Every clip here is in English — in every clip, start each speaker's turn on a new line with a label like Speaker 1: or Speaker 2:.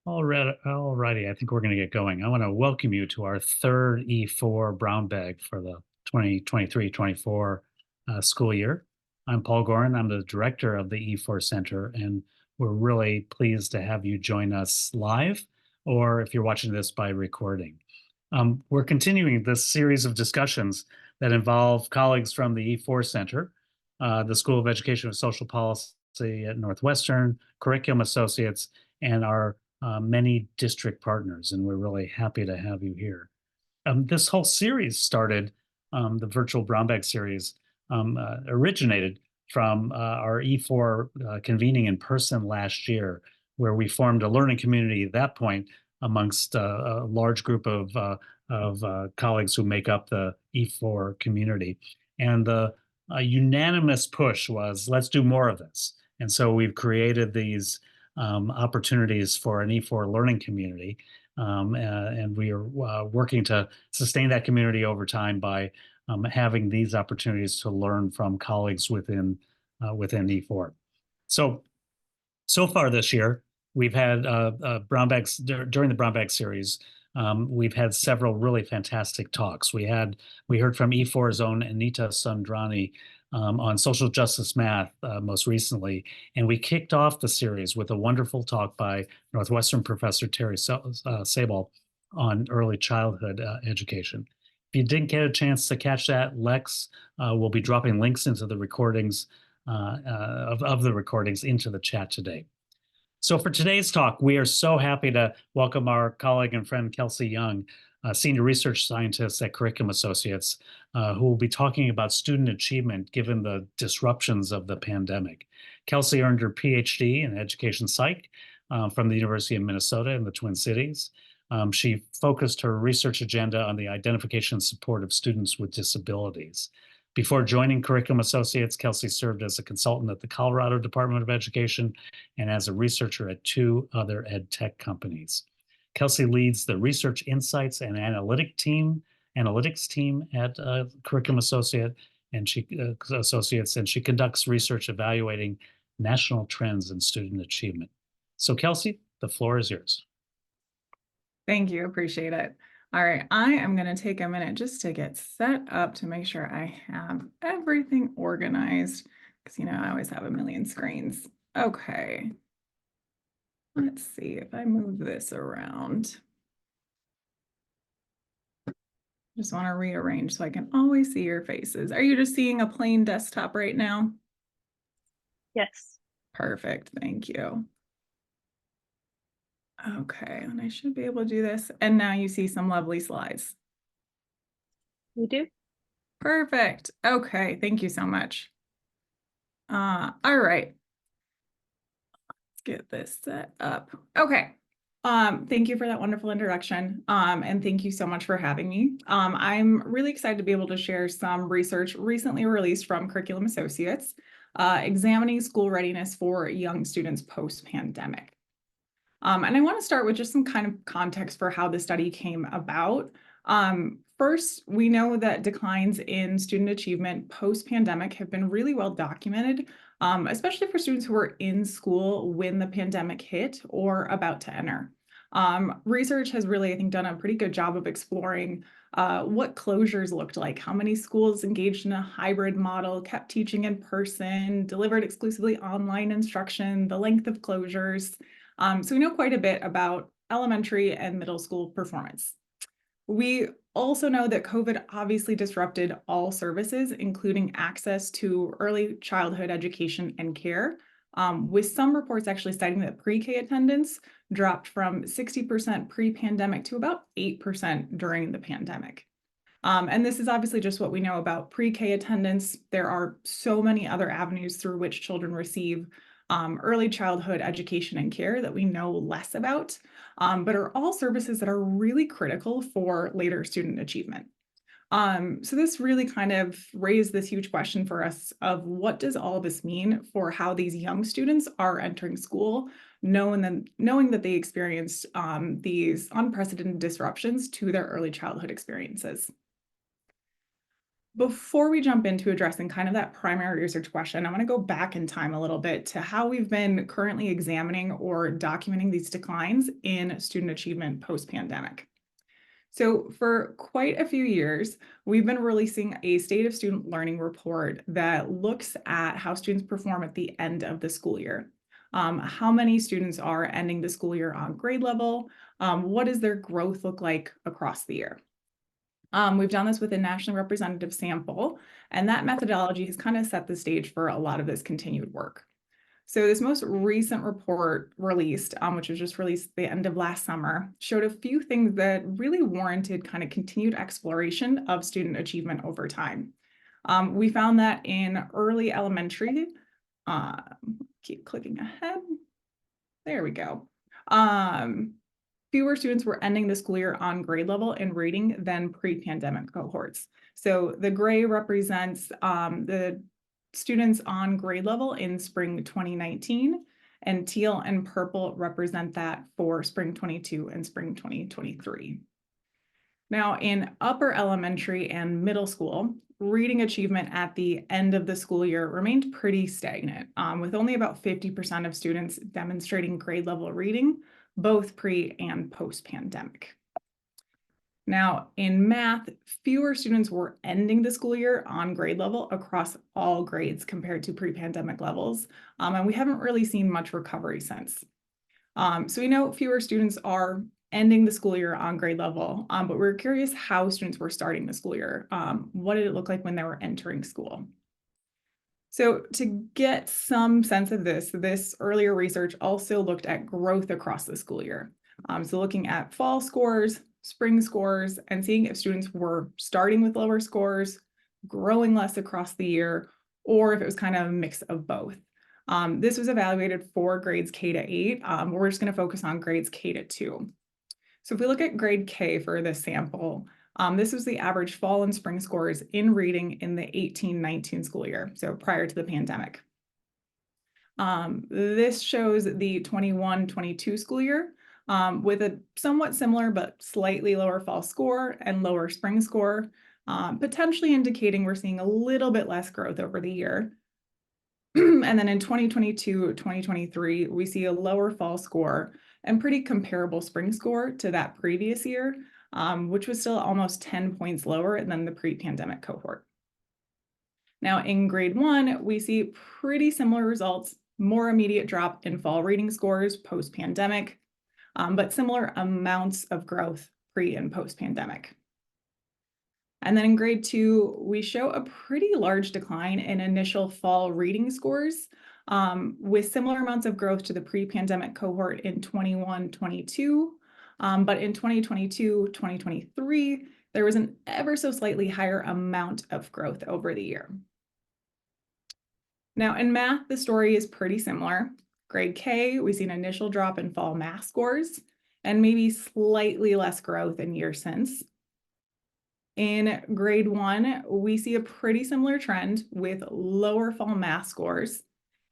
Speaker 1: Alrighty, I think we're going to get going. I want to welcome you to our third E4 Brown Bag for the 2023-24 school year. I'm Paul Gorin. I'm the director of the E4 Center, and we're really pleased to have you join us live, or if you're watching this by recording. We're continuing this series of discussions that involve colleagues from the E4 Center, the School of Education and Social Policy at Northwestern, Curriculum Associates, and our many district partners, and we're really happy to have you here. This whole series started, the virtual Brown Bag series originated from our E4 convening in person last year, where we formed a learning community at that point amongst a large group of colleagues who make up the E4 community. And the unanimous push was, let's do more of this. And so we've created these opportunities for an E4 learning community. And we are working to sustain that community over time by having these opportunities to learn from colleagues within E4. So far this year, we've had Brown Bags during the Brown Bag series. We've had several really fantastic talks. We heard from E4's own Anita Sundrani on social justice math most recently, and we kicked off the series with a wonderful talk by Northwestern professor Terry Sabol on early childhood education. If you didn't get a chance to catch that, Lex will be dropping links into the recordings of the recordings into the chat today. So for today's talk, we are so happy to welcome our colleague and friend Kelsey Young, Senior Research Scientist at Curriculum Associates, who will be talking about student achievement given the disruptions of the pandemic. Kelsey earned her PhD in Education Psych from the University of Minnesota in the Twin Cities. She focused her research agenda on the identification and support of students with disabilities. Before joining Curriculum Associates, Kelsey served as a consultant at the Colorado Department of Education and as a researcher at 2 other ed tech companies. Kelsey leads the Research Insights and Analytics team at Curriculum Associates, and she conducts research evaluating national trends in student achievement. So Kelsey, the floor is yours.
Speaker 2: Thank you, appreciate it. All right, I am going to take a minute just to get set up to make sure I have everything organized, because I always have a million screens. Okay, let's see if I move this around. Just want to rearrange so I can always see your faces. Are you just seeing a plain desktop right now?
Speaker 3: Yes.
Speaker 2: Perfect, thank you. Okay, and I should be able to do this. And now you see some lovely slides.
Speaker 3: You do?
Speaker 2: Perfect. Okay, thank you so much. All right. Let's get this set up. Okay. Thank you for that wonderful introduction. And thank you so much for having me. I'm really excited to be able to share some research recently released from Curriculum Associates, examining school readiness for young students post-pandemic. And I want to start with just some kind of context for how the study came about. First, we know that declines in student achievement post-pandemic have been really well documented, especially for students who were in school when the pandemic hit or about to enter. Research has really, I think, done a pretty good job of exploring what closures looked like, how many schools engaged in a hybrid model, kept teaching in person, delivered exclusively online instruction, the length of closures. So we know quite a bit about elementary and middle school performance. We also know that COVID obviously disrupted all services, including access to early childhood education and care, with some reports actually citing that pre-K attendance dropped from 60% pre-pandemic to about 8% during the pandemic. And this is obviously just what we know about pre-K attendance. There are so many other avenues through which children receive early childhood education and care that we know less about, but are all services that are really critical for later student achievement. So this really kind of raised this huge question for us of what does all of this mean for how these young students are entering school, knowing that they experienced these unprecedented disruptions to their early childhood experiences. before we jump into addressing kind of that primary research question, I want to go back in time a little bit to how we've been currently examining or documenting these declines in student achievement post-pandemic. So for quite a few years, we've been releasing a State of Student Learning report that looks at how students perform at the end of the school year. How many students are ending the school year on grade level? What does their growth look like across the year? We've done this with a nationally representative sample, and that methodology has kind of set the stage for a lot of this continued work. So this most recent report released, which was just released at the end of last summer, showed a few things that really warranted kind of continued exploration of student achievement over time. We found that in early elementary, keep clicking ahead. There we go. Fewer students were ending the school year on grade level in reading than pre-pandemic cohorts. So the gray represents the students on grade level in spring 2019, and teal and purple represent that for spring 22 and spring 2023. Now, in upper elementary and middle school, reading achievement at the end of the school year remained pretty stagnant, with only about 50% of students demonstrating grade level reading, both pre and post-pandemic. Now, in math, fewer students were ending the school year on grade level across all grades compared to pre-pandemic levels, and we haven't really seen much recovery since. So we know fewer students are ending the school year on grade level, but we're curious how students were starting the school year. What did it look like when they were entering school? So to get some sense of this earlier research also looked at growth across the school year. So looking at fall scores, spring scores, and seeing if students were starting with lower scores, growing less across the year, or if it was kind of a mix of both. This was evaluated for grades K to 8. We're just going to focus on grades K to 2. So if we look at grade K for this sample, this was the average fall and spring scores in reading in the 18-19 school year, so prior to the pandemic. This shows the 21-22 school year with a somewhat similar but slightly lower fall score and lower spring score, potentially indicating we're seeing a little bit less growth over the year. And then in 2022-2023, we see a lower fall score and pretty comparable spring score to that previous year, which was still almost 10 points lower than the pre-pandemic cohort. Now in grade 1, we see pretty similar results, more immediate drop in fall reading scores post-pandemic, but similar amounts of growth pre and post-pandemic. And then in grade 2, we show a pretty large decline in initial fall reading scores, with similar amounts of growth to the pre-pandemic cohort in 21-22. But in 2022-2023, there was an ever so slightly higher amount of growth over the year. Now in math, the story is pretty similar. Grade K, we see an initial drop in fall math scores and maybe slightly less growth in years since. In grade 1, we see a pretty similar trend with lower fall math scores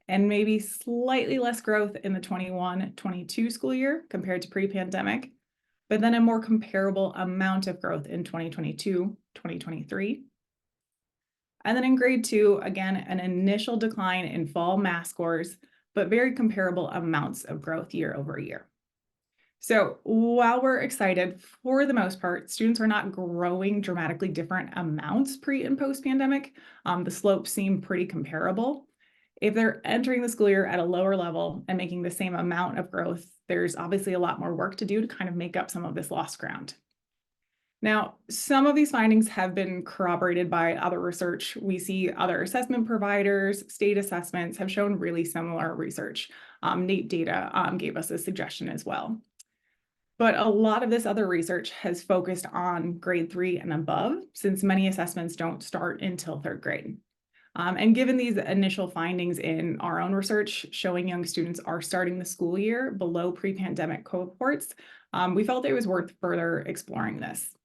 Speaker 2: and maybe slightly less growth in the 21-22 school year compared to pre-pandemic, but then a more comparable amount of growth in 2022-2023. And then in grade 2, again, an initial decline in fall math scores, but very comparable amounts of growth year over year. So while we're excited, for the most part, students are not growing dramatically different amounts pre and post-pandemic. The slopes seem pretty comparable. If they're entering the school year at a lower level and making the same amount of growth, there's obviously a lot more work to do to kind of make up some of this lost ground. Now, some of these findings have been corroborated by other research. We see other assessment providers, state assessments have shown really similar research. NAEP data gave us a suggestion as well. But a lot of this other research has focused on grade 3 and above, since many assessments don't start until 3rd grade. And given these initial findings in our own research showing young students are starting the school year below pre-pandemic cohorts, we felt it was worth further exploring this.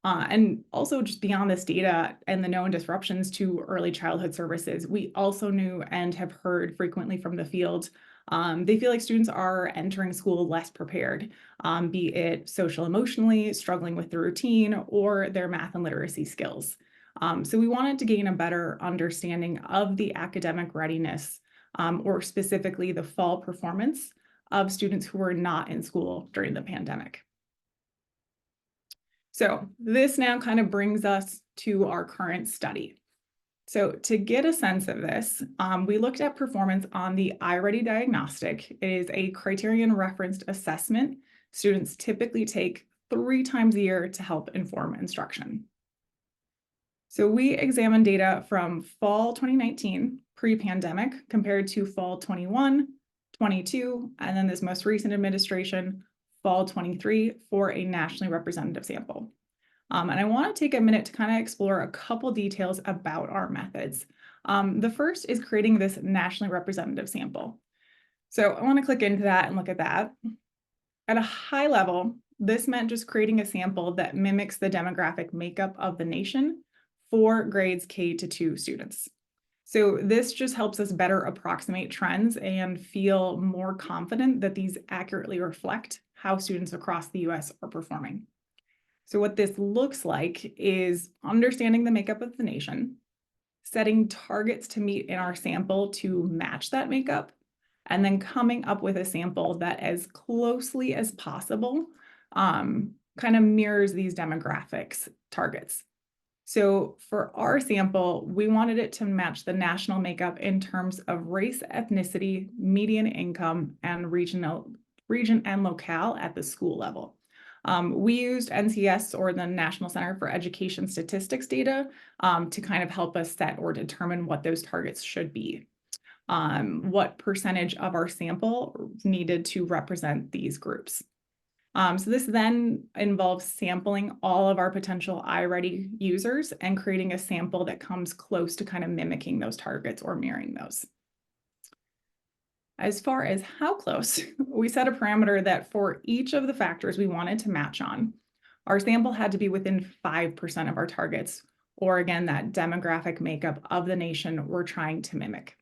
Speaker 2: And also just beyond this data and the known disruptions to early childhood services, we also knew and have heard frequently from the field, they feel like students are entering school less prepared, be it social emotionally, struggling with the routine, or their math and literacy skills. So we wanted to gain a better understanding of the academic readiness, or specifically the fall performance of students who were not in school during the pandemic. So this now kind of brings us to our current study. So to get a sense of this, we looked at performance on the iReady diagnostic. It is a criterion referenced assessment students typically take 3 times a year to help inform instruction. So we examined data from fall 2019, pre-pandemic, compared to fall 21, 22, and then this most recent administration, fall 23, for a nationally representative sample. And I want to take a minute to kind of explore a couple details about our methods. The first is creating this nationally representative sample. So I want to click into that and look at that. At a high level, this meant just creating a sample that mimics the demographic makeup of the nation for grades K to 2 students. So this just helps us better approximate trends and feel more confident that these accurately reflect how students across the US are performing. So what this looks like is understanding the makeup of the nation, setting targets to meet in our sample to match that makeup, and then coming up with a sample that as closely as possible kind of mirrors these demographics targets. So for our sample, we wanted it to match the national makeup in terms of race, ethnicity, median income, and region and locale at the school level. We used NCS, or the National Center for Education Statistics data, to kind of help us set or determine what those targets should be. What percentage of our sample needed to represent these groups. So this then involves sampling all of our potential iReady users and creating a sample that comes close to kind of mimicking those targets or mirroring those. As far as how close, we set a parameter that for each of the factors we wanted to match on, our sample had to be within 5% of our targets, or again, that demographic makeup of the nation we're trying to mimic.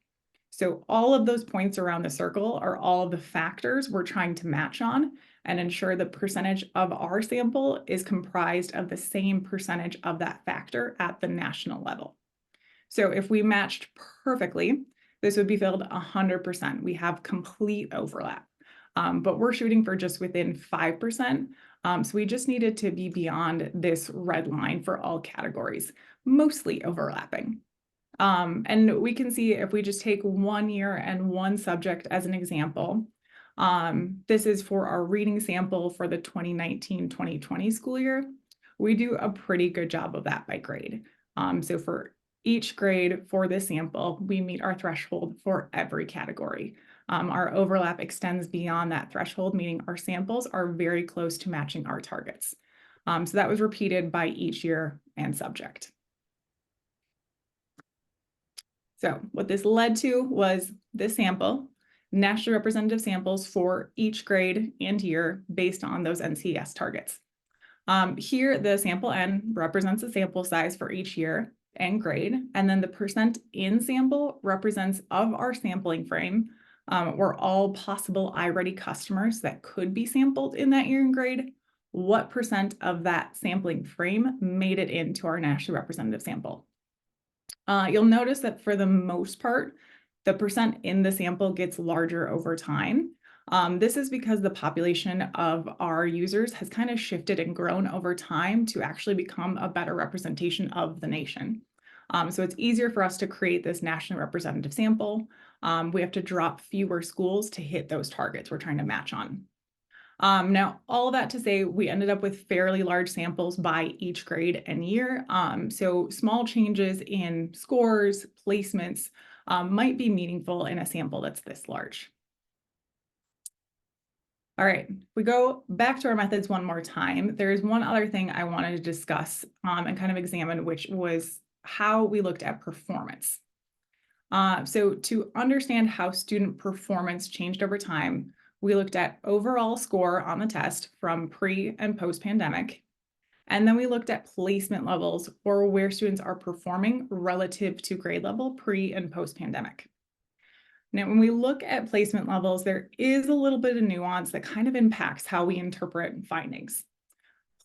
Speaker 2: So all of those points around the circle are all of the factors we're trying to match on and ensure the percentage of our sample is comprised of the same percentage of that factor at the national level. So if we matched perfectly, this would be filled 100%. We have complete overlap, but we're shooting for just within 5%. So we just needed to be beyond this red line for all categories, mostly overlapping. And we can see if we just take 1 year and 1 subject as an example, this is for our reading sample for the 2019-2020 school year. We do a pretty good job of that by grade. So for each grade for this sample, we meet our threshold for every category. Our overlap extends beyond that threshold, meaning our samples are very close to matching our targets. So that was repeated by each year and subject. So what this led to was this sample, nationally representative samples for each grade and year based on those NCS targets. Here, the sample N represents the sample size for each year and grade, and then the percent in sample represents of our sampling frame, or all possible iReady customers that could be sampled in that year and grade, what percent of that sampling frame made it into our nationally representative sample. You'll notice that for the most part, the percent in the sample gets larger over time. This is because the population of our users has kind of shifted and grown over time to actually become a better representation of the nation. So it's easier for us to create this nationally representative sample. We have to drop fewer schools to hit those targets we're trying to match on. Now, all of that to say, we ended up with fairly large samples by each grade and year. So small changes in scores, placements might be meaningful in a sample that's this large. All right, we go back to our methods one more time. There's one other thing I wanted to discuss and kind of examine, which was how we looked at performance. So to understand how student performance changed over time, we looked at overall score on the test from pre and post-pandemic. And then we looked at placement levels, or where students are performing relative to grade level pre and post-pandemic. Now, when we look at placement levels, there is a little bit of nuance that kind of impacts how we interpret findings.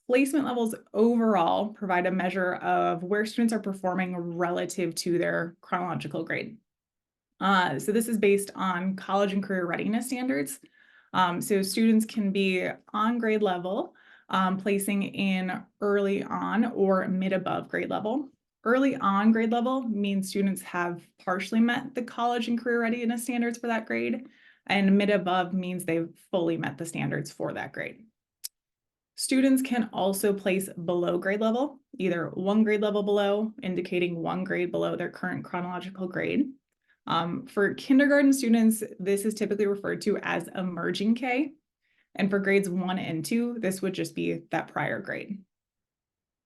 Speaker 2: placement levels overall provide a measure of where students are performing relative to their chronological grade. So this is based on college and career readiness standards. So students can be on grade level, placing in early on or mid above grade level. Early on grade level means students have partially met the college and career readiness standards for that grade, and mid above means they've fully met the standards for that grade. Students can also place below grade level, either one grade level below, indicating one grade below their current chronological grade. For kindergarten students, this is typically referred to as emerging K. And for grades 1 and 2, this would just be that prior grade.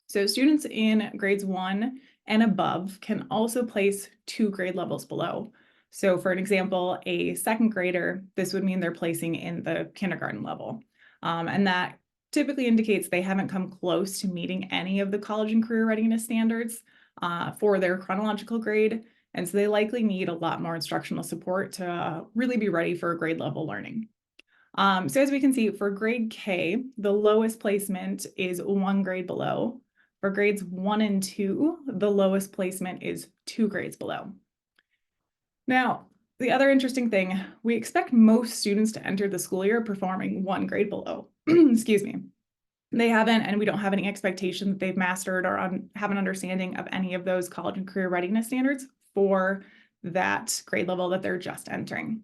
Speaker 2: So students in grades 1 and above can also place 2 grade levels below. So for an example, a second grader, this would mean they're placing in the kindergarten level. And that typically indicates they haven't come close to meeting any of the college and career readiness standards for their chronological grade. And so they likely need a lot more instructional support to really be ready for grade level learning. So as we can see, for grade K, the lowest placement is 1 grade below. For grades 1 and 2, the lowest placement is 2 grades below. Now, the other interesting thing, we expect most students to enter the school year performing 1 grade below. Excuse me. They haven't, and we don't have any expectation that they've mastered or have an understanding of any of those college and career readiness standards for that grade level that they're just entering.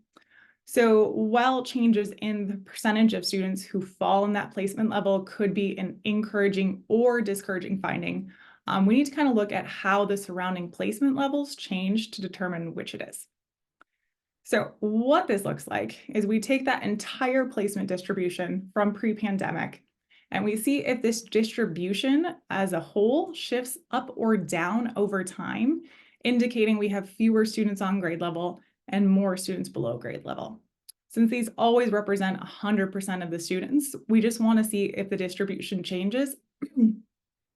Speaker 2: So while changes in the percentage of students who fall in that placement level could be an encouraging or discouraging finding, we need to kind of look at how the surrounding placement levels change to determine which it is. So what this looks like is we take that entire placement distribution from pre-pandemic, and we see if this distribution as a whole shifts up or down over time, indicating we have fewer students on grade level and more students below grade level. Since these always represent 100% of the students, we just want to see if the distribution changes,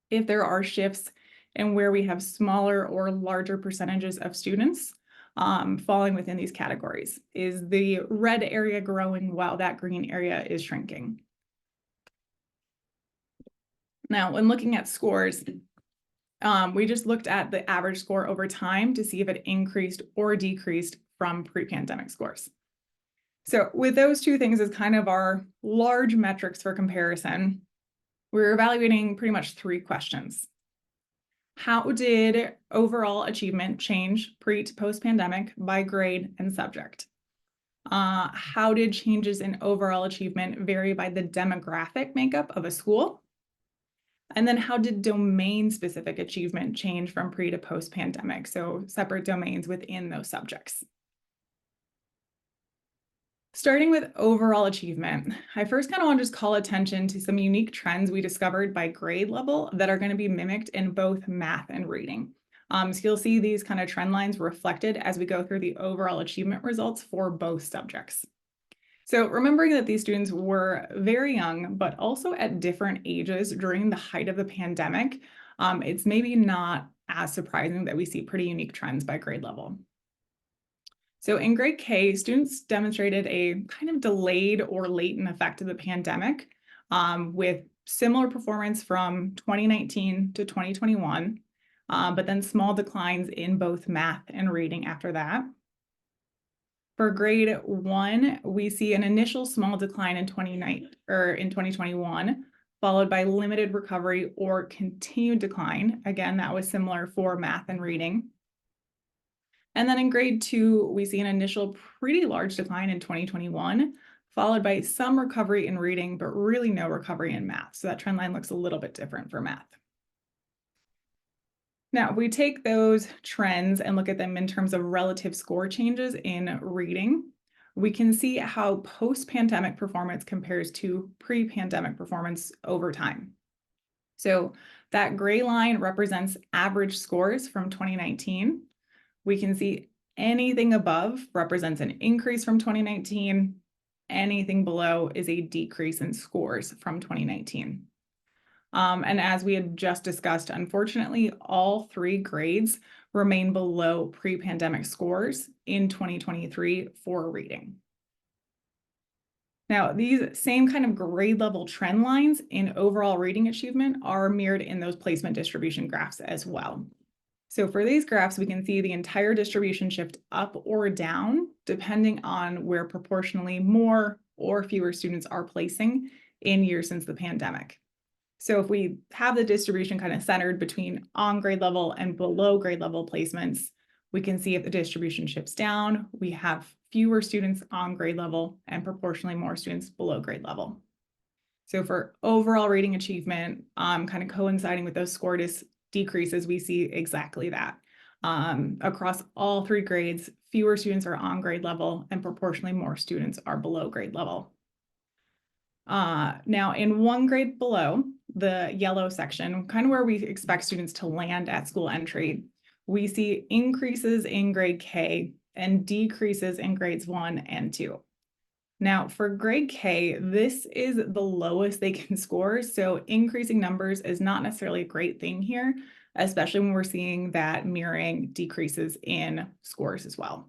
Speaker 2: if there are shifts in where we have smaller or larger percentages of students falling within these categories. Is the red area growing while that green area is shrinking? Now, when looking at scores, we just looked at the average score over time to see if it increased or decreased from pre-pandemic scores. So with those two things as kind of our large metrics for comparison, we're evaluating pretty much 3 questions. How did overall achievement change pre to post-pandemic by grade and subject? How did changes in overall achievement vary by the demographic makeup of a school? And then how did domain-specific achievement change from pre to post-pandemic? So separate domains within those subjects. Starting with overall achievement, I first kind of want to just call attention to some unique trends we discovered by grade level that are going to be mimicked in both math and reading. So you'll see these kind of trend lines reflected as we go through the overall achievement results for both subjects. So remembering that these students were very young, but also at different ages during the height of the pandemic, it's maybe not as surprising that we see pretty unique trends by grade level. So in grade K, students demonstrated a kind of delayed or latent effect of the pandemic with similar performance from 2019 to 2021, but then small declines in both math and reading after that. For grade 1, we see an initial small decline in 2021, followed by limited recovery or continued decline. Again, that was similar for math and reading. And then in grade 2, we see an initial pretty large decline in 2021, followed by some recovery in reading, but really no recovery in math. So that trend line looks a little bit different for math. Now, if we take those trends and look at them in terms of relative score changes in reading, we can see how post-pandemic performance compares to pre-pandemic performance over time. So that gray line represents average scores from 2019. We can see anything above represents an increase from 2019. Anything below is a decrease in scores from 2019. And as we had just discussed, unfortunately, all 3 grades remain below pre-pandemic scores in 2023 for reading. Now, these same kind of grade level trend lines in overall reading achievement are mirrored in those placement distribution graphs as well. So for these graphs, we can see the entire distribution shift up or down, depending on where proportionally more or fewer students are placing in years since the pandemic. So if we have the distribution kind of centered between on grade level and below grade level placements, we can see if the distribution shifts down, we have fewer students on grade level and proportionally more students below grade level. So for overall reading achievement, kind of coinciding with those score decreases, we see exactly that. Across all 3 grades, fewer students are on grade level and proportionally more students are below grade level. Now in 1 grade below, the yellow section, kind of where we expect students to land at school entry, we see increases in grade K and decreases in grades 1 and 2. Now for grade K, this is the lowest they can score, so increasing numbers is not necessarily a great thing here, especially when we're seeing that mirroring decreases in scores as well.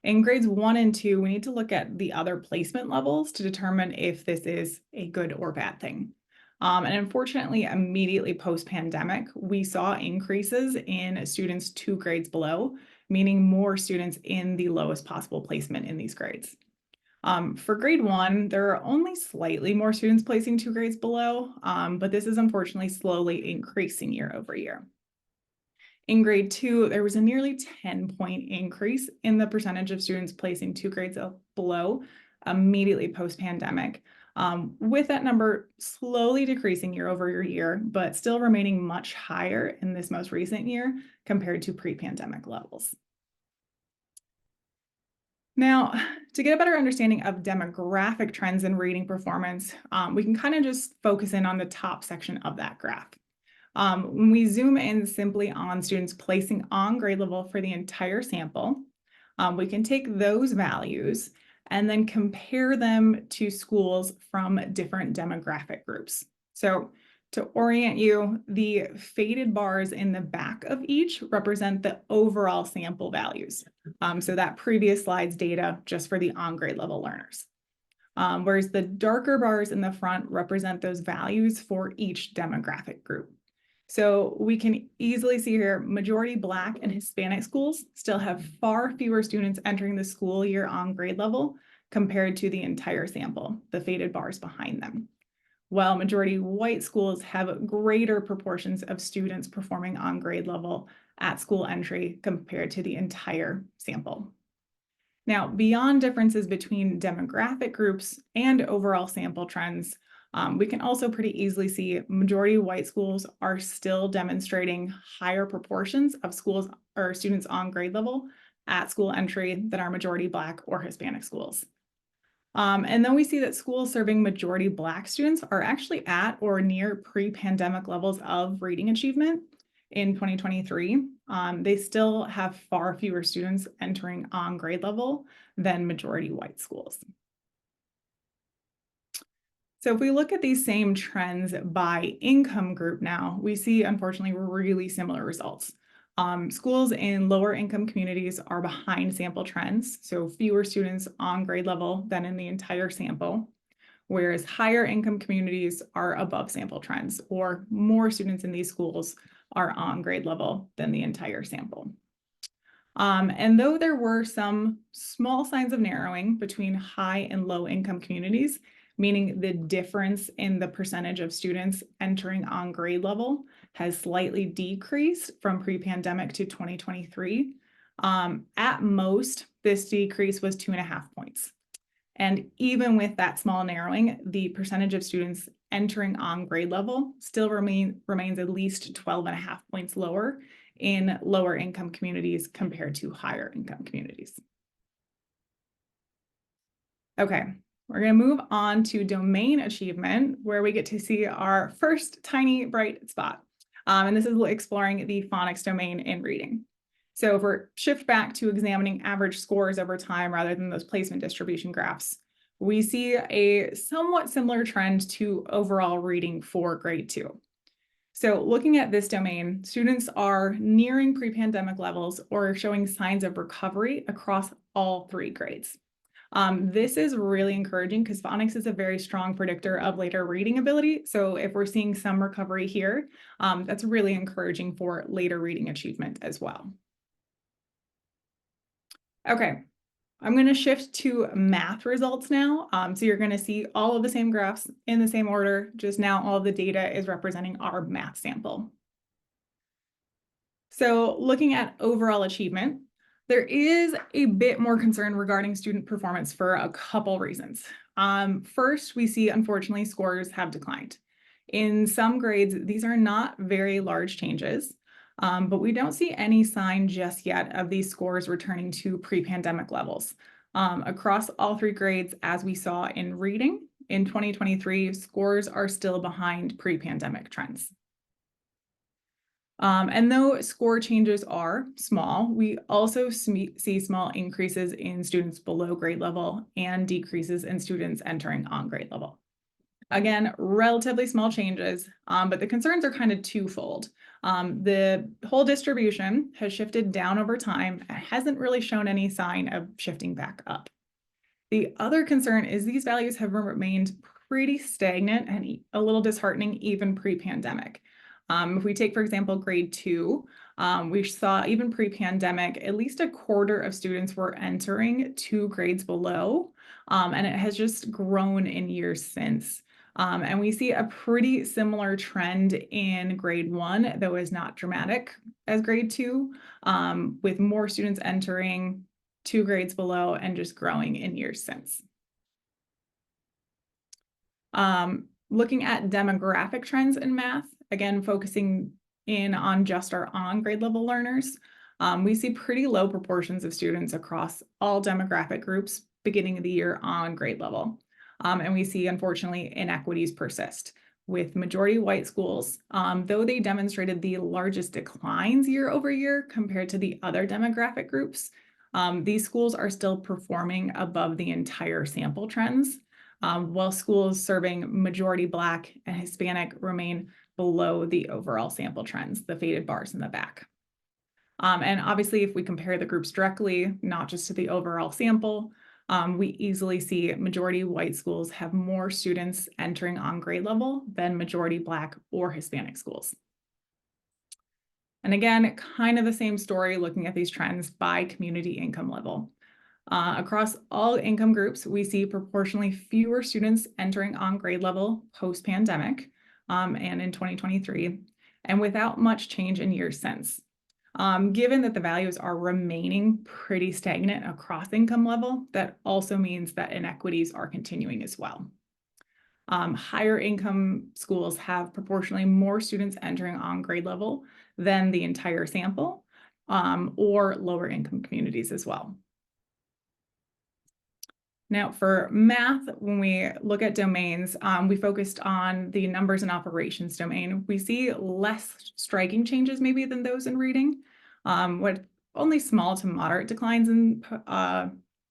Speaker 2: In grades 1 and 2, we need to look at the other placement levels to determine if this is a good or bad thing. And unfortunately, immediately post-pandemic, we saw increases in students 2 grades below, meaning more students in the lowest possible placement in these grades. For grade 1, there are only slightly more students placing 2 grades below, but this is unfortunately slowly increasing year over year. In grade 2, there was a nearly 10-point increase in the percentage of students placing 2 grades below immediately post-pandemic, with that number slowly decreasing year over year, but still remaining much higher in this most recent year compared to pre-pandemic levels. Now, to get a better understanding of demographic trends in reading performance, we can kind of just focus in on the top section of that graph. When we zoom in simply on students placing on grade level for the entire sample, we can take those values and then compare them to schools from different demographic groups. So to orient you, the faded bars in the back of each represent the overall sample values. So that previous slide's data just for the on grade level learners. Whereas the darker bars in the front represent those values for each demographic group. So we can easily see here, majority Black and Hispanic schools still have far fewer students entering the school year on grade level compared to the entire sample, the faded bars behind them. While majority white schools have greater proportions of students performing on grade level at school entry compared to the entire sample. Now, beyond differences between demographic groups and overall sample trends, we can also pretty easily see majority white schools are still demonstrating higher proportions of schools or students on grade level at school entry than our majority Black or Hispanic schools. And then we see that schools serving majority Black students are actually at or near pre-pandemic levels of reading achievement in 2023. They still have far fewer students entering on grade level than majority white schools. So if we look at these same trends by income group now, we see unfortunately really similar results. Schools in lower income communities are behind sample trends, so fewer students on grade level than in the entire sample, whereas higher income communities are above sample trends, or more students in these schools are on grade level than the entire sample. And though there were some small signs of narrowing between high and low income communities, meaning the difference in the percentage of students entering on grade level has slightly decreased from pre-pandemic to 2023. At most, this decrease was 2.5 points. And even with that small narrowing, the percentage of students entering on grade level still remains at least 12.5 points lower in lower income communities compared to higher income communities. Okay, we're going to move on to domain achievement, where we get to see our first tiny bright spot. And this is exploring the phonics domain in reading. So if we shift back to examining average scores over time rather than those placement distribution graphs, we see a somewhat similar trend to overall reading for grade 2. So looking at this domain, students are nearing pre-pandemic levels or showing signs of recovery across all 3 grades. This is really encouraging because phonics is a very strong predictor of later reading ability. So if we're seeing some recovery here, that's really encouraging for later reading achievement as well. Okay, I'm going to shift to math results now. So you're going to see all of the same graphs in the same order, just now all of the data is representing our math sample. So looking at overall achievement, there is a bit more concern regarding student performance for a couple reasons. First, we see, unfortunately, scores have declined. In some grades, these are not very large changes, but we don't see any sign just yet of these scores returning to pre-pandemic levels. Across all three grades, as we saw in reading, in 2023, scores are still behind pre-pandemic trends. And though score changes are small, we also see small increases in students below grade level and decreases in students entering on grade level. Again, relatively small changes, but the concerns are kind of twofold. The whole distribution has shifted down over time and hasn't really shown any sign of shifting back up. The other concern is these values have remained pretty stagnant and a little disheartening even pre-pandemic. If we take, for example, grade 2, we saw even pre-pandemic, at least a quarter of students were entering 2 grades below, and it has just grown in years since. And we see a pretty similar trend in grade 1, though is not dramatic as grade 2, with more students entering 2 grades below and just growing in years since. Looking at demographic trends in math, again, focusing in on just our on-grade level learners, we see pretty low proportions of students across all demographic groups beginning of the year on grade level. And we see, unfortunately, inequities persist with majority white schools, though they demonstrated the largest declines year over year compared to the other demographic groups. These schools are still performing above the entire sample trends, while schools serving majority Black and Hispanic remain below the overall sample trends, the faded bars in the back. And obviously, if we compare the groups directly, not just to the overall sample, we easily see majority white schools have more students entering on grade level than majority Black or Hispanic schools. And again, kind of the same story looking at these trends by community income level. Across all income groups, we see proportionally fewer students entering on grade level post-pandemic and in 2023, and without much change in years since. Given that the values are remaining pretty stagnant across income level, that also means that inequities are continuing as well. Higher income schools have proportionally more students entering on grade level than the entire sample, or lower income communities as well. Now for math, when we look at domains, we focused on the numbers and operations domain. We see less striking changes maybe than those in reading, with only small to moderate declines in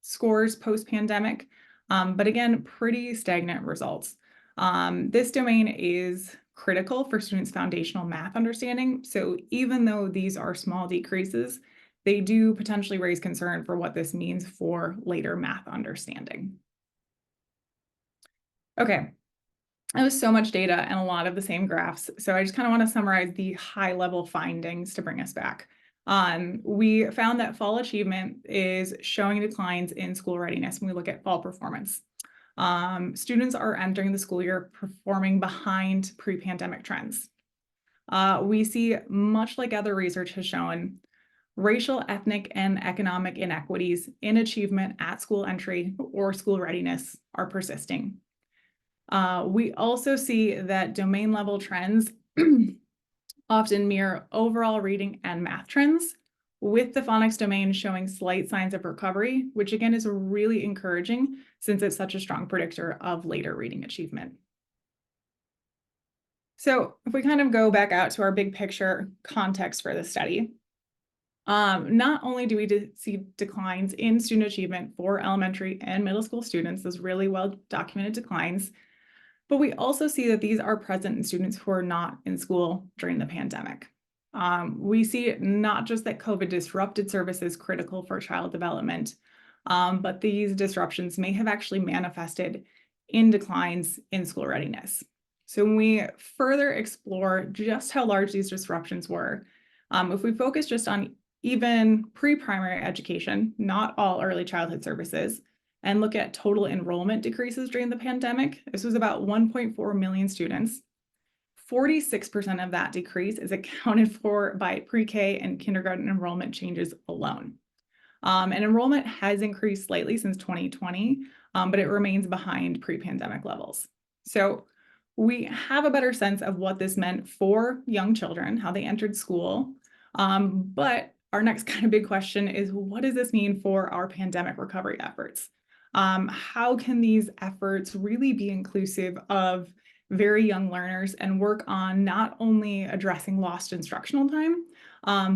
Speaker 2: scores post-pandemic, but again, pretty stagnant results. This domain is critical for students' foundational math understanding. So even though these are small decreases, they do potentially raise concern for what this means for later math understanding. Okay, that was so much data and a lot of the same graphs. So I just kind of want to summarize the high level findings to bring us back. We found that fall achievement is showing declines in school readiness when we look at fall performance. Students are entering the school year performing behind pre-pandemic trends. We see, much like other research has shown, racial, ethnic, and economic inequities in achievement at school entry or school readiness are persisting. We also see that domain level trends often mirror overall reading and math trends, with the phonics domain showing slight signs of recovery, which again is really encouraging since it's such a strong predictor of later reading achievement. So if we kind of go back out to our big picture context for the study, not only do we see declines in student achievement for elementary and middle school students, those really well documented declines, but we also see that these are present in students who are not in school during the pandemic. We see not just that COVID disrupted services critical for child development, but these disruptions may have actually manifested in declines in school readiness. So when we further explore just how large these disruptions were, if we focus just on even pre-primary education, not all early childhood services, and look at total enrollment decreases during the pandemic, this was about 1.4 million students. 46% of that decrease is accounted for by pre-K and kindergarten enrollment changes alone. And enrollment has increased slightly since 2020, but it remains behind pre-pandemic levels. So we have a better sense of what this meant for young children, how they entered school. But our next kind of big question is, what does this mean for our pandemic recovery efforts? How can these efforts really be inclusive of very young learners and work on not only addressing lost instructional time,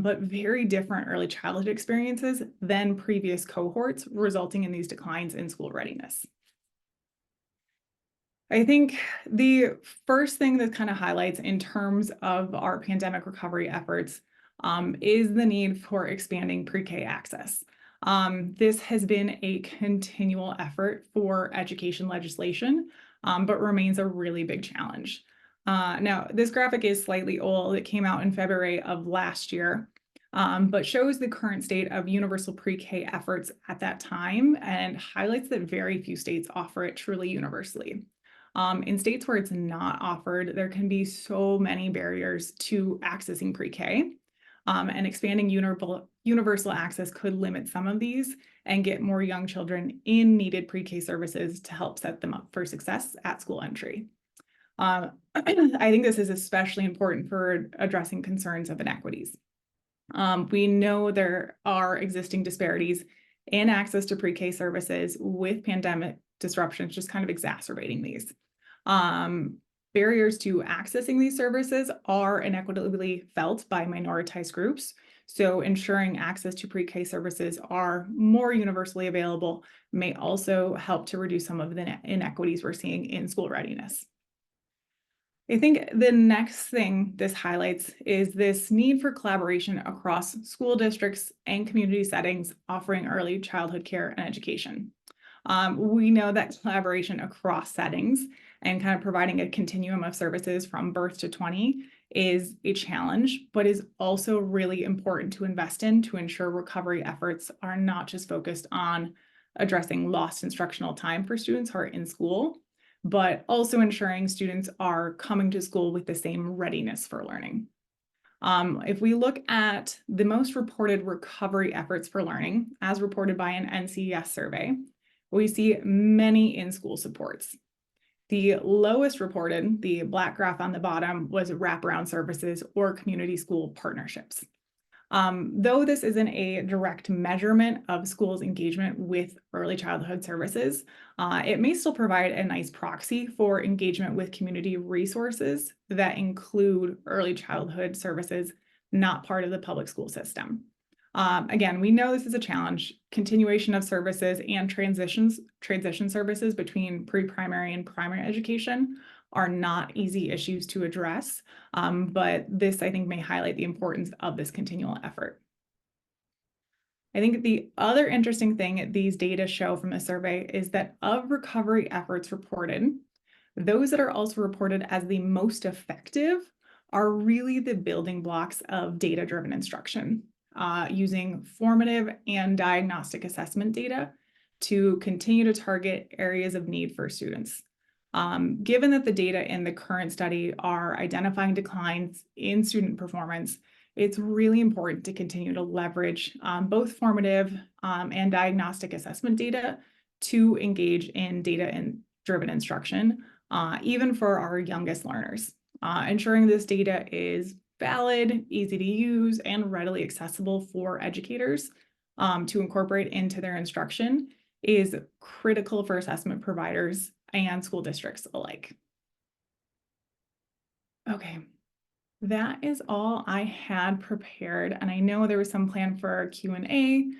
Speaker 2: but very different early childhood experiences than previous cohorts, resulting in these declines in school readiness? I think the first thing that kind of highlights in terms of our pandemic recovery efforts is the need for expanding pre-K access. This has been a continual effort for education legislation, but remains a really big challenge. Now, this graphic is slightly old. It came out in February of last year, but shows the current state of universal pre-K efforts at that time and highlights that very few states offer it truly universally. In states where it's not offered, there can be so many barriers to accessing pre-K, and expanding universal access could limit some of these and get more young children in needed pre-K services to help set them up for success at school entry. I think this is especially important for addressing concerns of inequities. We know there are existing disparities in access to pre-K services, with pandemic disruptions just kind of exacerbating these. Barriers to accessing these services are inequitably felt by minoritized groups. So ensuring access to pre-K services are more universally available may also help to reduce some of the inequities we're seeing in school readiness. I think the next thing this highlights is this need for collaboration across school districts and community settings offering early childhood care and education. We know that collaboration across settings and kind of providing a continuum of services from birth to 20 is a challenge, but is also really important to invest in to ensure recovery efforts are not just focused on addressing lost instructional time for students who are in school, but also ensuring students are coming to school with the same readiness for learning. If we look at the most reported recovery efforts for learning, as reported by an NCES survey, we see many in-school supports. The lowest reported, the black graph on the bottom, was wraparound services or community school partnerships. Though this isn't a direct measurement of schools' engagement with early childhood services, it may still provide a nice proxy for engagement with community resources that include early childhood services not part of the public school system. Again, we know this is a challenge. Continuation of services and transition services between pre-primary and primary education are not easy issues to address, but this, I think, may highlight the importance of this continual effort. I think the other interesting thing these data show from the survey is that of recovery efforts reported, those that are also reported as the most effective are really the building blocks of data-driven instruction, using formative and diagnostic assessment data to continue to target areas of need for students. Given that the data in the current study are identifying declines in student performance, it's really important to continue to leverage both formative and diagnostic assessment data to engage in data-driven instruction, even for our youngest learners. Ensuring this data is valid, easy to use, and readily accessible for educators to incorporate into their instruction is critical for assessment providers and school districts alike. Okay, that is all I had prepared, and I know there was some plan for Q&A,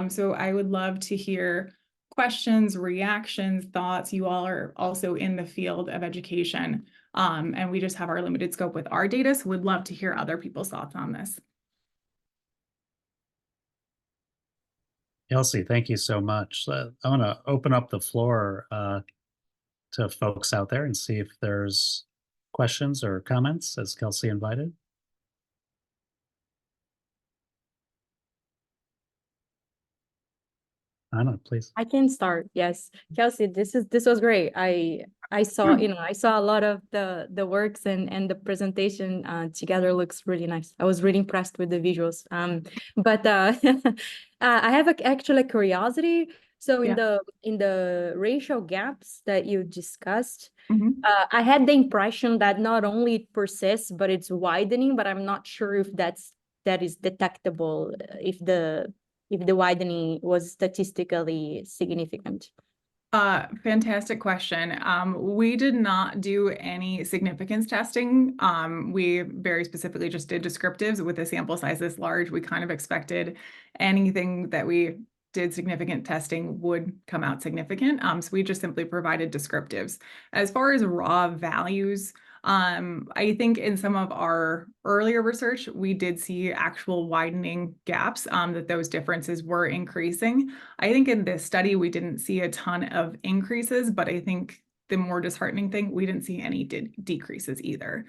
Speaker 2: so I would love to hear questions, reactions, thoughts. You all are also in the field of education, and we just have our limited scope with our data, so we'd love to hear other people's thoughts on this.
Speaker 1: Kelsey, thank you so much. I want to open up the floor to folks out there and see if there's questions or comments, as Kelsey invited. Anna, please.
Speaker 4: I can start. Yes. Kelsey, this was great. I saw, I saw a lot of the works and the presentation together looks really nice. I was really impressed with the visuals. But I have actually a curiosity. So in the racial gaps that you discussed, I had the impression that not only it persists, but it's widening, but I'm not sure if that is detectable, if the widening was statistically significant.
Speaker 2: Fantastic question. We did not do any significance testing. We very specifically just did descriptives with a sample size this large. We kind of expected anything that we did significant testing would come out significant. So we just simply provided descriptives. As far as raw values, I think in some of our earlier research, we did see actual widening gaps, that those differences were increasing. I think in this study, we didn't see a ton of increases, but I think the more disheartening thing, we didn't see any decreases either.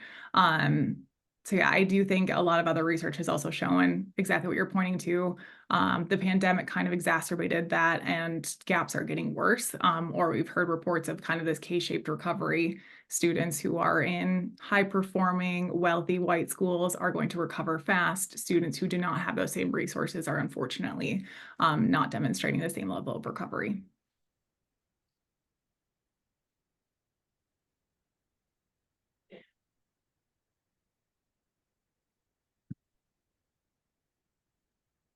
Speaker 2: So yeah, I do think a lot of other research has also shown exactly what you're pointing to. The pandemic kind of exacerbated that, and gaps are getting worse. Or we've heard reports of kind of this K-shaped recovery. Students who are in high-performing, wealthy white schools are going to recover fast. Students who do not have those same resources are unfortunately not demonstrating the same level of recovery.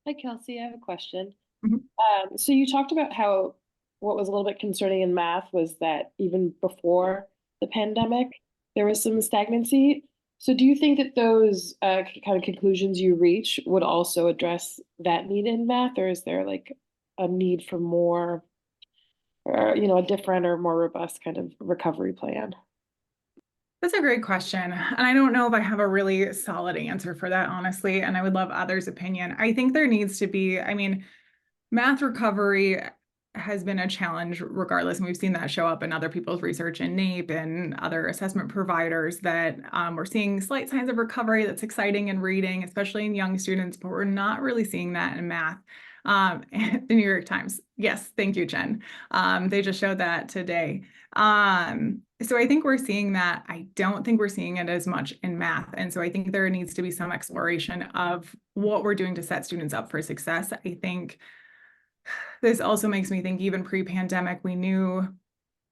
Speaker 5: Hi, Kelsey, I have a question.
Speaker 2: Mhm.
Speaker 5: So you talked about how what was a little bit concerning in math was that even before the pandemic, there was some stagnancy. So do you think that those kind of conclusions you reach would also address that need in math, or is there like a need for more, or a different or more robust kind of recovery plan?
Speaker 2: That's a great question. And I don't know if I have a really solid answer for that, honestly, and I would love others' opinion. I think there needs to be, math recovery has been a challenge regardless, and we've seen that show up in other people's research in NAEP and other assessment providers that we're seeing slight signs of recovery that's exciting in reading, especially in young students, but we're not really seeing that in math. The New York Times. Yes, thank you, Jen. They just showed that today. So I think we're seeing that. I don't think we're seeing it as much in math. And so I think there needs to be some exploration of what we're doing to set students up for success. I think this also makes me think even pre-pandemic, we knew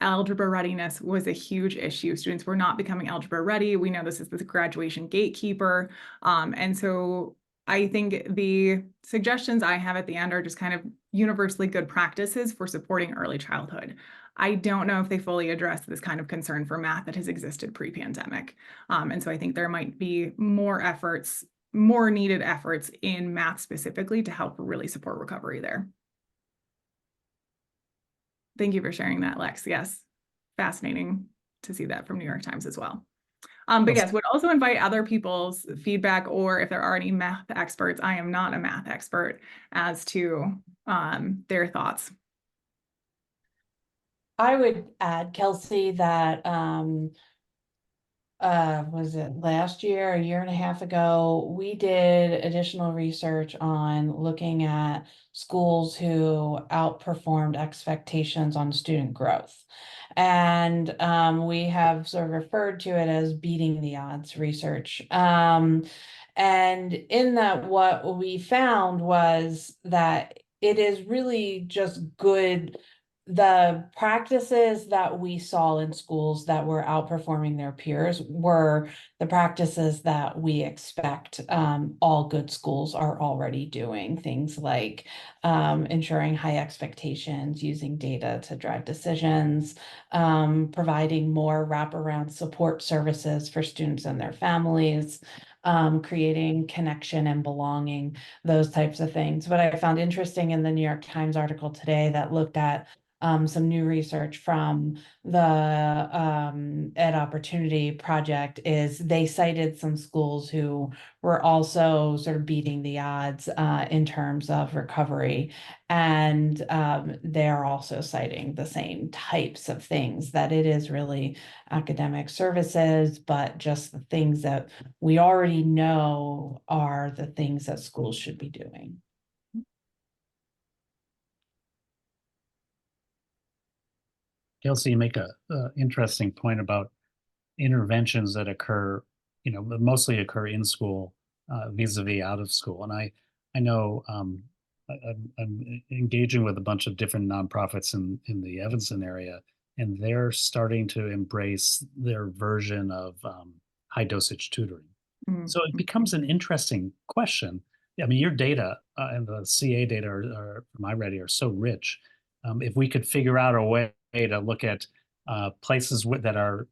Speaker 2: algebra readiness was a huge issue. Students were not becoming algebra ready. We know this is the graduation gatekeeper. And so I think the suggestions I have at the end are just kind of universally good practices for supporting early childhood. I don't know if they fully address this kind of concern for math that has existed pre-pandemic. And so I think there might be more needed efforts in math specifically to help really support recovery there. Thank you for sharing that, Lex. Yes, fascinating to see that from New York Times as well. But yes, would also invite other people's feedback, or if there are any math experts, I am not a math expert, as to their thoughts.
Speaker 6: I would add, Kelsey, that was it last year, a year and a half ago, we did additional research on looking at schools who outperformed expectations on student growth. And we have sort of referred to it as beating the odds research. And in that, what we found was that it is really just good. The practices that we saw in schools that were outperforming their peers were the practices that we expect all good schools are already doing. Things like ensuring high expectations, using data to drive decisions, providing more wraparound support services for students and their families, creating connection and belonging, those types of things. What I found interesting in the New York Times article today that looked at some new research from the Ed Opportunity Project is they cited some schools who were also sort of beating the odds in terms of recovery. And they're also citing the same types of things, that it is really academic services, but just the things that we already know are the things that schools should be doing.
Speaker 1: Kelsey, you make a interesting point about interventions that occur, mostly occur in school, vis-a-vis out of school. And I know I'm engaging with a bunch of different nonprofits in the Evanston area, and they're starting to embrace their version of high dosage tutoring. So it becomes an interesting question. I mean, your data and the CA data from iReady are so rich. If we could figure out a way to look at places that are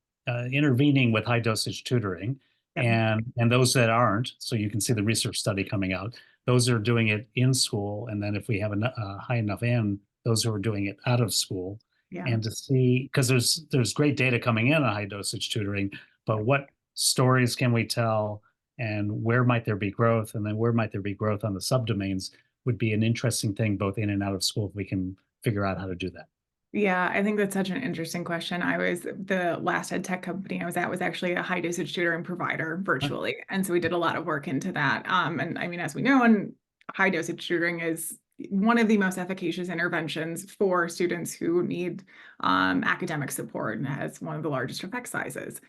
Speaker 1: intervening with high dosage tutoring, and those that aren't, so you can see the research study coming out, those are doing it in school, and then if we have a high enough N, those who are doing it out of school, and to see, because there's great data coming in on high dosage tutoring, but what stories can we tell, and where might there be growth, and then where might there be growth on the subdomains would be an interesting thing both in and out of school if we can figure out how to do that.
Speaker 2: Yeah, I think that's such an interesting question. The last ed tech company I was at was actually a high dosage tutoring provider virtually. And so we did a lot of work into that. And I mean, as we know, and high dosage tutoring is one of the most efficacious interventions for students who need academic support, and has one of the largest effect sizes.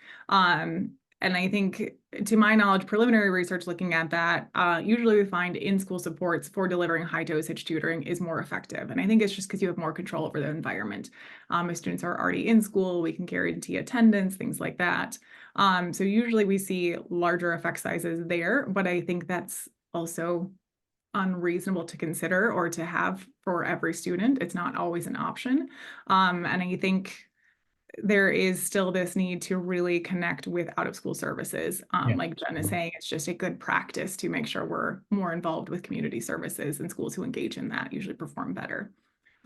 Speaker 2: And I think, to my knowledge, preliminary research looking at that, usually we find in-school supports for delivering high dosage tutoring is more effective. And I think it's just because you have more control over the environment. If students are already in school, we can guarantee attendance, things like that. So usually we see larger effect sizes there, but I think that's also unreasonable to consider or to have for every student. It's not always an option. And I think there is still this need to really connect with out of school services. Like Jen is saying, it's just a good practice to make sure we're more involved with community services, and schools who engage in that usually perform better.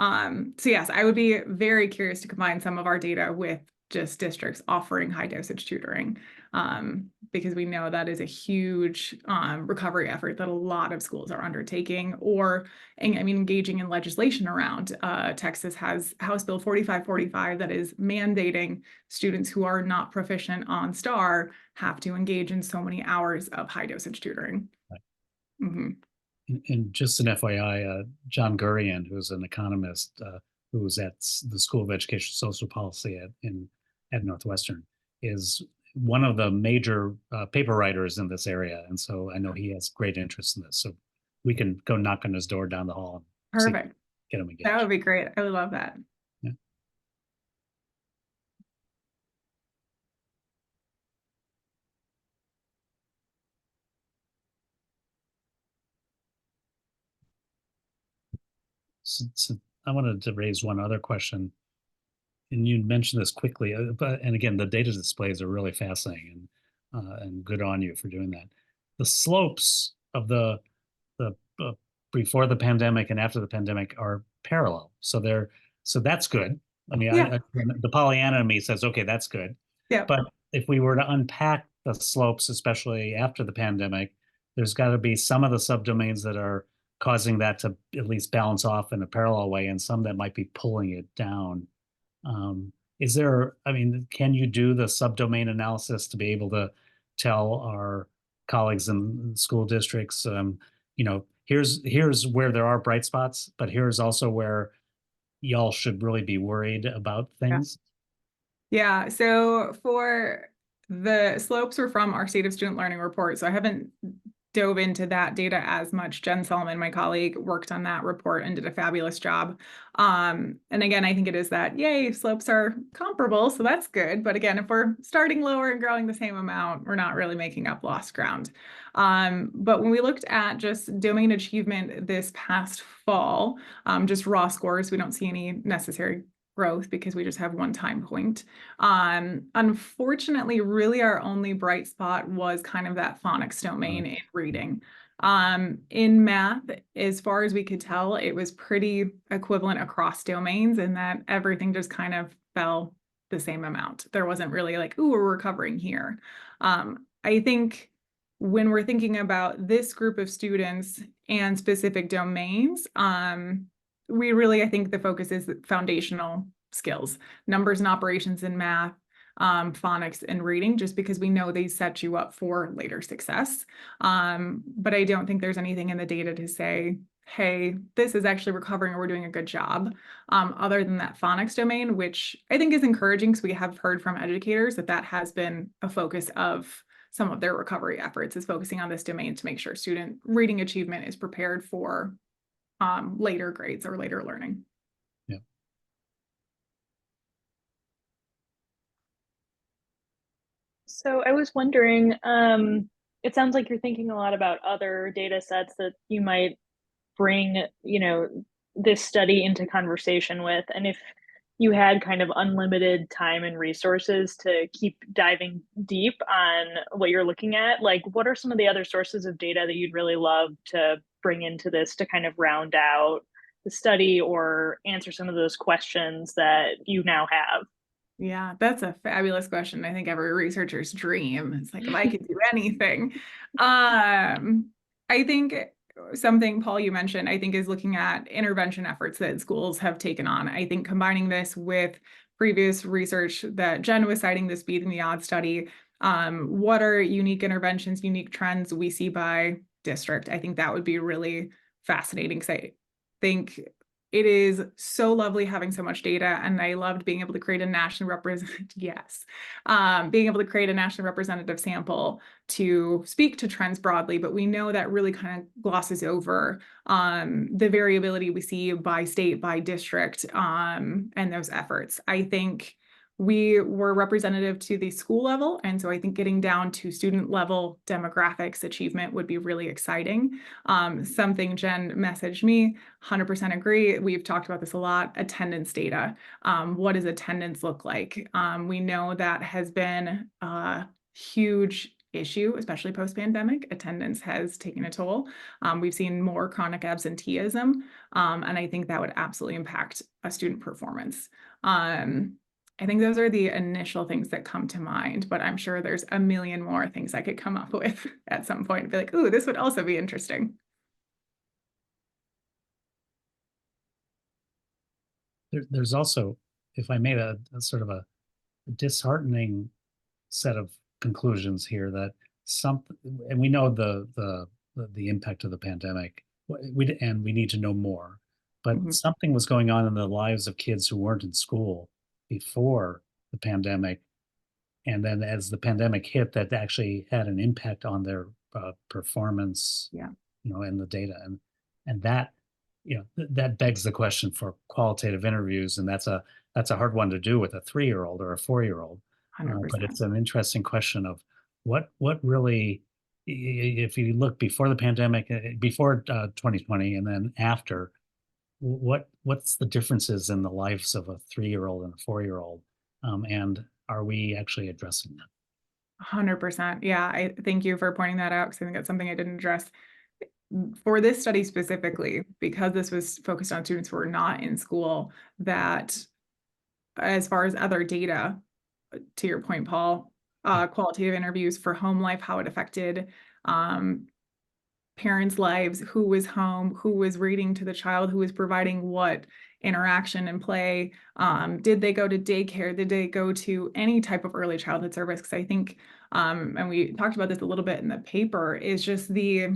Speaker 2: So yes, I would be very curious to combine some of our data with just districts offering high dosage tutoring, because we know that is a huge recovery effort that a lot of schools are undertaking, or engaging in legislation around. Texas has House Bill 4545 that is mandating students who are not proficient on STAR have to engage in so many hours of high dosage tutoring.
Speaker 1: Right.
Speaker 2: Mm-hmm.
Speaker 1: And just an FYI, John Gurian, who's an economist who was at the School of Education Social Policy at Northwestern, is one of the major paper writers in this area. And so I know he has great interest in this. So we can go knock on his door down the hall. And
Speaker 2: Perfect.
Speaker 1: Get him engaged.
Speaker 2: That would be great. I would love that.
Speaker 1: Yeah. So I wanted to raise one other question, and you mentioned this quickly, and again, the data displays are really fascinating, and good on you for doing that. The slopes of the before the pandemic and after the pandemic are parallel, so that's good. I mean, the Pollyanna in me says, okay, that's good.
Speaker 2: Yeah.
Speaker 1: But if we were to unpack the slopes, especially after the pandemic, there's got to be some of the subdomains that are causing that to at least balance off in a parallel way, and some that might be pulling it down. Can you do the subdomain analysis to be able to tell our colleagues in school districts, here's where there are bright spots, but here's also where y'all should really be worried about things?
Speaker 2: Yeah, so for the slopes were from our State of Student Learning report, so I haven't dove into that data as much. Jen Solomon, my colleague, worked on that report and did a fabulous job. And again, I think it is that, yay, slopes are comparable, so that's good. But again, if we're starting lower and growing the same amount, we're not really making up lost ground. But when we looked at just domain achievement this past fall, just raw scores, we don't see any necessary growth because we just have one time point. Unfortunately, really our only bright spot was kind of that phonics domain in reading. In math, as far as we could tell, it was pretty equivalent across domains, and that everything just kind of fell the same amount. There wasn't really like, ooh, we're recovering here. I think when we're thinking about this group of students and specific domains, we really, I think the focus is foundational skills, numbers and operations in math, phonics and reading, just because we know they set you up for later success. But I don't think there's anything in the data to say, hey, this is actually recovering or we're doing a good job, other than that phonics domain, which I think is encouraging because we have heard from educators that that has been a focus of some of their recovery efforts, is focusing on this domain to make sure student reading achievement is prepared for later grades or later learning.
Speaker 3: So I was wondering, it sounds like you're thinking a lot about other data sets that you might bring, this study into conversation with. And if you had kind of unlimited time and resources to keep diving deep on what you're looking at, like what are some of the other sources of data that you'd really love to bring into this to kind of round out the study or answer some of those questions that you now have?
Speaker 2: Yeah, that's a fabulous question. I think every researcher's dream. It's like, if I could do anything. I think something, Paul, you mentioned, I think is looking at intervention efforts that schools have taken on. I think combining this with previous research that Jen was citing, the speed and the odds study, what are unique interventions, unique trends we see by district? I think that would be really fascinating because I think it is so lovely having so much data, and I loved being able to create a national being able to create a nationally representative sample to speak to trends broadly, but we know that really kind of glosses over the variability we see by state, by district, and those efforts. I think we were representative to the school level, and so I think getting down to student level demographics achievement would be really exciting. Something Jen messaged me, 100% agree. We've talked about this a lot, attendance data. What does attendance look like? We know that has been a huge issue, especially post-pandemic. Attendance has taken a toll. We've seen more chronic absenteeism, and I think that would absolutely impact a student performance. I think those are the initial things that come to mind, but I'm sure there's a million more things I could come up with at some point and be like, ooh, this would also be interesting.
Speaker 1: There's also, if I made a sort of a disheartening set of conclusions here, that and we know the impact of the pandemic, and we need to know more, but something was going on in the lives of kids who weren't in school before the pandemic, and then as the pandemic hit, that actually had an impact on their performance, in the data, and that, that begs the question for qualitative interviews, and that's a hard one to do with a 3-year-old or a 4-year-old. But it's an interesting question of what really, if you look before the pandemic, before 2020, and then after, what's the differences in the lives of a 3-year-old and a 4-year-old, and are we actually addressing that?
Speaker 2: 100%. Yeah, I thank you for pointing that out because I think that's something I didn't address. For this study specifically, because this was focused on students who were not in school, that as far as other data, to your point, Paul, qualitative interviews for home life, how it affected parents' lives, who was home, who was reading to the child, who was providing what interaction and play, did they go to daycare, did they go to any type of early childhood service? Because I think, and we talked about this a little bit in the paper, is just the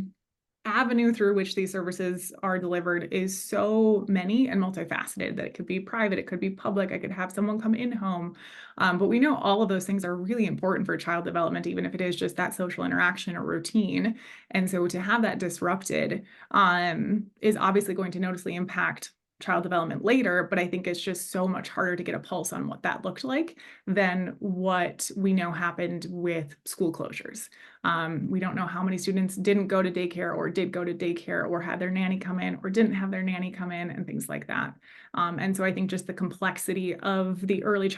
Speaker 2: avenue through which these services are delivered is so many and multifaceted that it could be private, it could be public, I could have someone come in home. But we know all of those things are really important for child development, even if it is just that social interaction or routine. And so to have that disrupted is obviously going to noticeably impact child development later, but I think it's just so much harder to get a pulse on what that looked like than what we know happened with school closures. We don't know how many students didn't go to daycare or did go to daycare or had their nanny come in or didn't have their nanny come in and things like that. And so I think just the complexity of the early